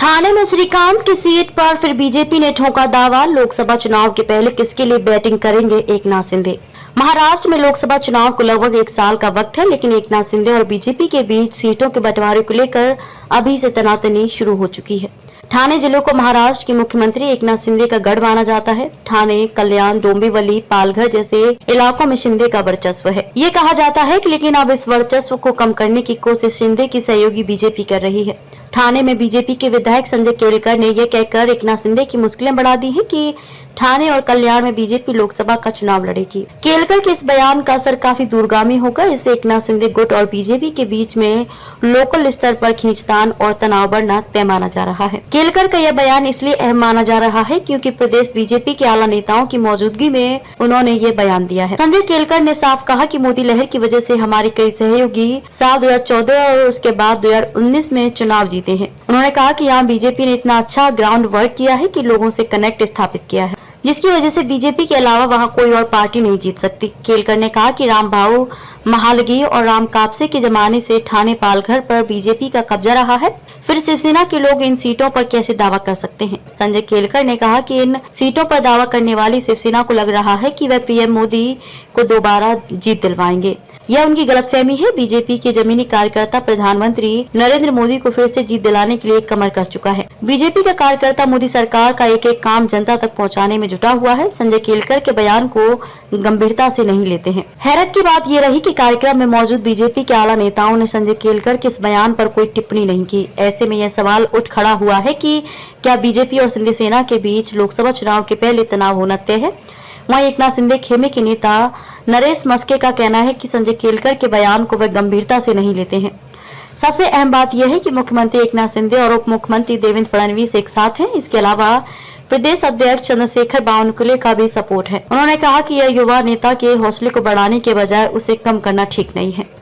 ठाणे में श्रीकांत की सीट पर फिर बीजेपी ने ठोका दावा। लोकसभा चुनाव के पहले किसके लिए बैटिंग करेंगे एकनाथ शिंदे। महाराष्ट्र में लोकसभा चुनाव को लगभग एक साल का वक्त है, लेकिन एकनाथ शिंदे और बीजेपी के बीच सीटों के बंटवारे को लेकर अभी से तनातनी शुरू हो चुकी है। ठाणे जिले को महाराष्ट्र के मुख्यमंत्री एकनाथ शिंदे का गढ़ माना जाता है। ठाणे, कल्याण, डोंबिवली, पालघर जैसे इलाकों में शिंदे का वर्चस्व है। ये कहा जाता है कि लेकिन अब इस वर्चस्व को कम करने की कोशिश शिंदे की सहयोगी बीजेपी कर रही है। ठाणे में बीजेपी के विधायक संजय केलकर ने यह कहकर एकनाथ शिंदे की मुश्किलें बढ़ा दी हैं कि ठाणे और कल्याण में बीजेपी लोकसभा का चुनाव लड़ेगी। केलकर के इस बयान का असर काफी दूरगामी होगा। इससे एकनाथ शिंदे गुट और बीजेपी के बीच में लोकल स्तर पर खींचतान और तनाव बढ़ना तय माना जा रहा है। केलकर का यह बयान इसलिए अहम माना जा रहा है क्योंकि प्रदेश बीजेपी के आला नेताओं की मौजूदगी में उन्होंने ये बयान दिया है। संजय केलकर ने साफ कहा कि मोदी लहर की वजह से हमारे कई सहयोगी साल 2014 और उसके बाद 2019 में चुनाव जीते हैं। उन्होंने कहा कि यहाँ बीजेपी ने इतना अच्छा ग्राउंड वर्क किया है कि लोगों से कनेक्ट स्थापित किया है, जिसकी वजह से बीजेपी के अलावा वहां कोई और पार्टी नहीं जीत सकती। केलकर ने कहा कि रामभाऊ महालगी और राम कापसे के जमाने से ठाणे पालघर पर बीजेपी का कब्जा रहा है, फिर शिवसेना के लोग इन सीटों पर कैसे दावा कर सकते हैं। संजय केलकर ने कहा कि इन सीटों पर दावा करने वाली शिवसेना को लग रहा है कि वह पीएम मोदी को दोबारा जीत दिलवाएंगे। यह उनकी गलतफहमी है। बीजेपी के जमीनी कार्यकर्ता प्रधानमंत्री नरेंद्र मोदी को फिर से जीत दिलाने के लिए कमर कस चुका है। बीजेपी का कार्यकर्ता मोदी सरकार का एक एक काम जनता तक पहुंचाने में जुटा हुआ है। संजय केलकर के बयान को गंभीरता से नहीं लेते हैं। हैरत की बात यह रही कि कार्यक्रम में मौजूद बीजेपी के आला नेताओं ने संजय केलकर के इस बयान पर कोई टिप्पणी नहीं की। ऐसे में यह सवाल उठ खड़ा हुआ है कि क्या बीजेपी और शिंदे सेना के बीच लोकसभा चुनाव के पहले तनाव होना तय है। वहीं एकनाथ शिंदे खेमे के नेता नरेश मस्के का कहना है कि संजय केलकर के बयान को वे गंभीरता से नहीं लेते हैं। सबसे अहम बात यह है कि मुख्यमंत्री एकनाथ शिंदे और उप मुख्यमंत्री देवेंद्र फडणवीस एक साथ हैं। इसके अलावा प्रदेश अध्यक्ष चंद्रशेखर बावनकुले का भी सपोर्ट है। उन्होंने कहा कि यह युवा नेता के हौसले को बढ़ाने के बजाय उसे कम करना ठीक नहीं है।